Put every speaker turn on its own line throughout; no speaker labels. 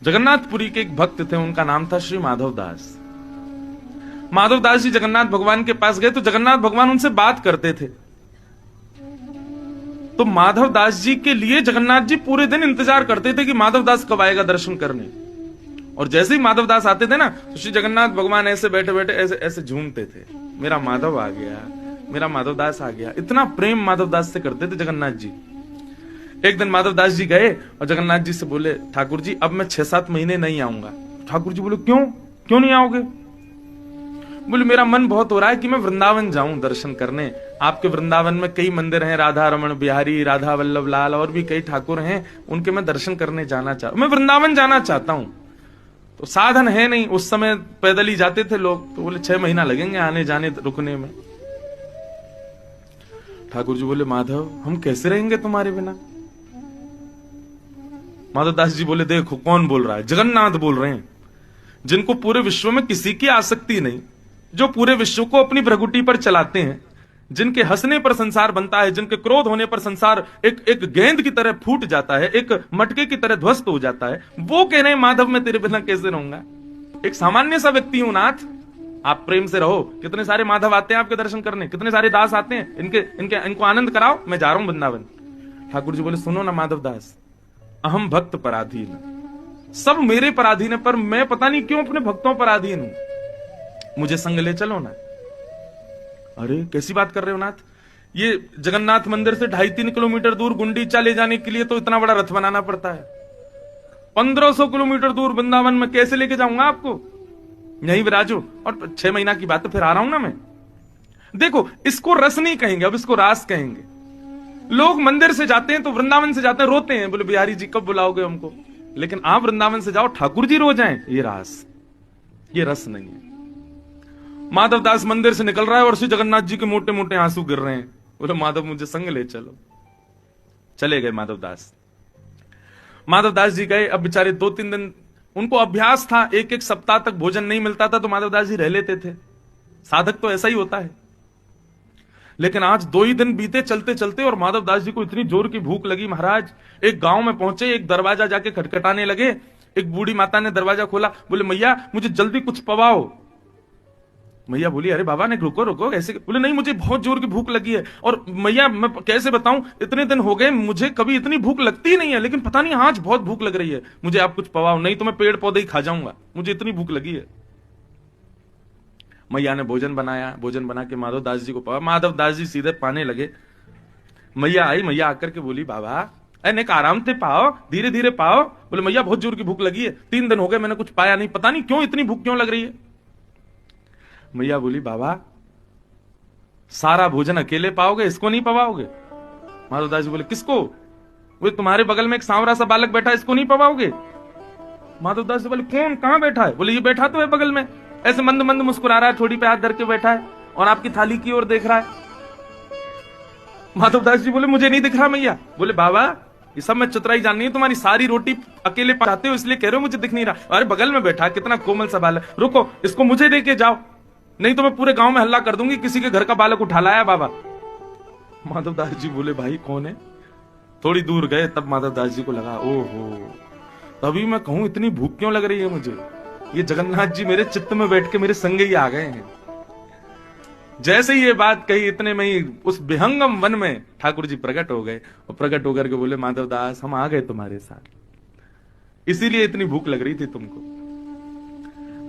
जगन्नाथपुरी के एक भक्त थे, उनका नाम था श्री माधव दास। माधव दास जी जगन्नाथ भगवान के पास गए तो जगन्नाथ भगवान उनसे बात करते थे। तो माधव दास जी के लिए जगन्नाथ जी पूरे दिन इंतजार करते थे कि माधव दास कब आएगा दर्शन करने। और जैसे ही माधव दास आते थे ना, तो श्री जगन्नाथ भगवान ऐसे बैठे बैठे ऐसे ऐसे झूमते थे, मेरा माधव आ गया, मेरा माधव दास आ गया। इतना प्रेम माधव दास से करते थे जगन्नाथ जी। एक दिन माधव दास जी गए और जगन्नाथ जी से बोले, ठाकुर जी अब मैं 6-7 महीने नहीं आऊंगा। ठाकुर जी बोले, क्यों नहीं आओगे? बोले, मेरा मन बहुत हो रहा है कि मैं वृंदावन जाऊं दर्शन करने। आपके वृंदावन में कई मंदिर हैं, राधा रमण बिहारी, राधा वल्लभ लाल और भी कई ठाकुर हैं, उनके मैं दर्शन करने जाना चाहता हूं, मैं वृंदावन जाना चाहता हूं। तो साधन है नहीं, उस समय पैदल ही जाते थे लोग। तो बोले 6 महीना लगेंगे आने जाने रुकने में। ठाकुर जी बोले, माधव हम कैसे रहेंगे तुम्हारे बिना? माधव दास जी बोले, देखो कौन बोल रहा है? जगन्नाथ बोल रहे हैं, जिनको पूरे विश्व में किसी की आसक्ति नहीं, जो पूरे विश्व को अपनी भ्रगुटी पर चलाते हैं, जिनके हंसने पर संसार बनता है, जिनके क्रोध होने पर संसार एक गेंद की तरह फूट जाता है, एक मटके की तरह ध्वस्त हो जाता है, वो कह रहे हैं माधव मैं तेरे बिना कैसे रहूंगा? एक सामान्य सा व्यक्ति हूं नाथ, आप प्रेम से रहो। कितने सारे माधव आते हैं आपके दर्शन करने, कितने सारे दास आते हैं, इनको आनंद कराओ, मैं जा रहा हूं वृंदावन। ठाकुर जी बोले, सुनो ना माधव दास, अहम भक्त पराधीन, सब मेरे पराधीन है, पर मैं पता नहीं क्यों अपने भक्तों पर अधीन हूं, मुझे संग ले चलो ना। अरे कैसी बात कर रहे हो नाथ? ये जगन्नाथ मंदिर से 2.5-3 किलोमीटर दूर गुंडीचा ले जाने के लिए तो इतना बड़ा रथ बनाना पड़ता है। 1500 किलोमीटर दूर वृंदावन में कैसे लेके जाऊंगा आपको? यहीं विराजो, और 6 महीना की बात है, फिर आ रहा हूं ना मैं। देखो, इसको रस नहीं कहेंगे, अब इसको रास कहेंगे। लोग मंदिर से जाते हैं तो वृंदावन से जाते हैं, रोते हैं, बोले बिहारी जी कब बुलाओगे हमको? लेकिन आप वृंदावन से जाओ, ठाकुर जी रो जाएं, ये रास, ये रस नहीं है। माधव दास मंदिर से निकल रहा है और श्री जगन्नाथ जी के मोटे मोटे आंसू गिर रहे हैं। बोले, माधव मुझे संग ले चलो। चले गए माधव दास। माधव दास जी गए। अब बेचारे 2-3 दिन उनको अभ्यास था, एक सप्ताह तक भोजन नहीं मिलता था तो माधव दास जी रह लेते थे। साधक तो ऐसा ही होता है। लेकिन आज 2 ही दिन बीते चलते चलते, और माधव दास जी को इतनी जोर की भूख लगी महाराज। एक गांव में पहुंचे, एक दरवाजा जाके खटखटाने लगे। एक बूढ़ी माता ने दरवाजा खोला, बोले मैया मुझे जल्दी कुछ पवाओ। मैया बोली, अरे बाबा ने रुको रुको ऐसे। बोले, नहीं मुझे बहुत जोर की भूख लगी है। और मैया मैं कैसे बताऊं, इतने दिन हो गए मुझे कभी इतनी भूख लगती ही नहीं है, लेकिन पता नहीं आज बहुत भूख लग रही है, मुझे आप कुछ पवाओ, नहीं तो मैं पेड़ पौधे ही खा जाऊंगा, मुझे इतनी भूख लगी है। मैया ने भोजन बनाया, भोजन बना के माधव दास जी को पवा। माधव दास जी सीधे पाने लगे। मैया आई, मैया आकर के बोली, बाबा अनेक आराम से पाओ, धीरे धीरे पाओ। बोले, मैया बहुत जोर की भूख लगी है, 3 दिन हो गए मैंने कुछ पाया नहीं, पता नहीं क्यों इतनी भूख क्यों लग रही है। मैया बोली, बाबा सारा भोजन अकेले पाओगे, इसको नहीं पवाओगे? माधव दास जी बोले, किसको? वो तुम्हारे बगल में एक सांवरा सा बालक बैठा है, इसको नहीं पवाओगे? माधव दास जी बोले, कौन, कहां बैठा है? बोले, ये बैठा तो है बगल में, ऐसे मंद मंद मुस्कुरा रहा है, थोड़ी पे हाथ धर के बैठा है और आपकी थाली की ओर देख रहा है। माधव दास जी बोले, मुझे नहीं दिख रहा मैया। बोले, बाबा ये सब मैं चतुराई जाननी है, तुम्हारी सारी रोटी अकेले पकाते हो इसलिए कह रहे हो मुझे दिख नहीं रहा। अरे बगल में बैठा, कितना कोमल सा बालक, रुको इसको मुझे दे के जाओ, नहीं तो मैं पूरे गांव में हल्ला कर दूंगी किसी के घर का बालक उठा लाया बाबा। माधव दास जी बोले, भाई कौन है? थोड़ी दूर गए, तब माधव दास जी को लगा, ओहो तभी मैं कहूं इतनी भूख क्यों लग रही है मुझे, ये जगन्नाथ जी मेरे चित्त में बैठ के मेरे संग ही आ गए हैं। जैसे ही ये बात कही, इतने में ही उस विहंगम वन में ठाकुर जी प्रकट हो गए, और प्रकट होकर के बोले, माधव दास हम आ गए तुम्हारे साथ, इसीलिए इतनी भूख लग रही थी तुमको।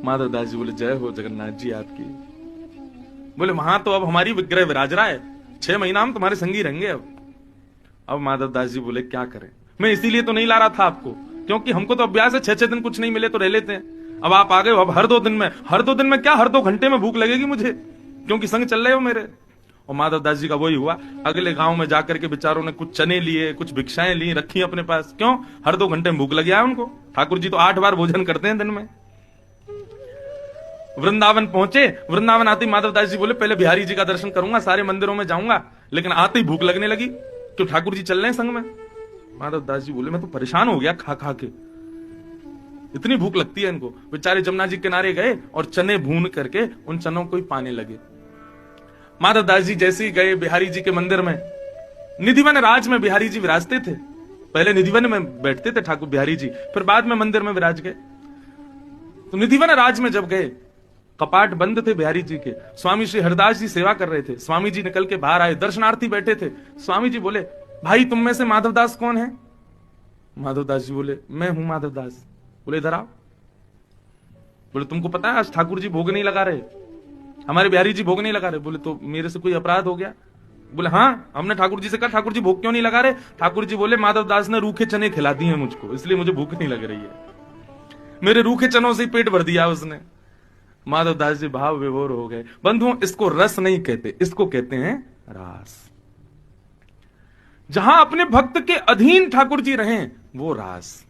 माधव दास जी बोले, जय हो जगन्नाथ जी आपकी। बोले, वहां तो अब हमारी विग्रह विराज रहा है, 6 महीना हम तुम्हारे संगी रहेंगे। अब माधव दास जी बोले, क्या करें, मैं इसीलिए तो नहीं ला रहा था आपको, क्योंकि हमको तो अभ्यास है 6-6 दिन कुछ नहीं मिले तो रह लेते हैं। अब आप आ गए हो, अब हर 2 दिन में क्या, हर 2 घंटे में भूख लगेगी मुझे, क्योंकि संग चल रहे हो मेरे। और माधव दास जी का वही हुआ, अगले गांव में जाकर के बेचारों ने कुछ चने लिए, कुछ भिक्षाएं ली, रखी अपने पास। क्यों? हर 2 घंटे में भूख लग गया उनको। ठाकुर जी तो 8 बार भोजन करते हैं दिन में। वृंदावन पहुंचे, वृंदावन आते ही माधव दास जी बोले, पहले बिहारी जी का दर्शन करूंगा, सारे मंदिरों में जाऊंगा। लेकिन आते ही भूख लगने लगी, तो ठाकुर जी चल रहे हैं संग में। माधव दास जी बोले, मैं तो परेशान हो गया खा खा के, इतनी भूख लगती है इनको। बेचारे जमुना जी किनारे गए और चने भून करके उन चनों को ही पाने लगे। माधव दास जी जैसे ही गए बिहारी जी के मंदिर में, निधिवन राज में बिहारी जी विराजते थे, पहले निधिवन में बैठते थे ठाकुर बिहारी जी, फिर बाद में मंदिर में विराज गए। तो निधिवन राज में जब गए, कपाट बंद थे बिहारी जी के, स्वामी श्री हरदास जी सेवा कर रहे थे। स्वामी जी निकल के बाहर आए, दर्शनार्थी बैठे थे। स्वामी जी बोले, भाई तुम में से माधवदास कौन है? माधवदास जी बोले, मैं हूं माधवदास। बोले इधर आओ। बोले तुमको पता है आज ठाकुर जी भोग नहीं लगा रहे, हमारे बिहारी जी भोग नहीं लगा रहे। बोले तो मेरे से कोई अपराध हो गया? बोले हाँ, हमने ठाकुर जी से कहा ठाकुर जी भोग क्यों नहीं लगा रहे? ठाकुर जी बोले माधवदास ने रूखे चने खिला दिए हैं मुझको, इसलिए मुझे भूख नहीं लग रही है। मेरे रूखे चनों से ही पेट भर दिया उसने। माधवदास जी भाव विभोर हो गए। बंधुओं, इसको रस नहीं कहते, इसको कहते हैं रास। जहां अपने भक्त के अधीन ठाकुर जी रहें वो रास।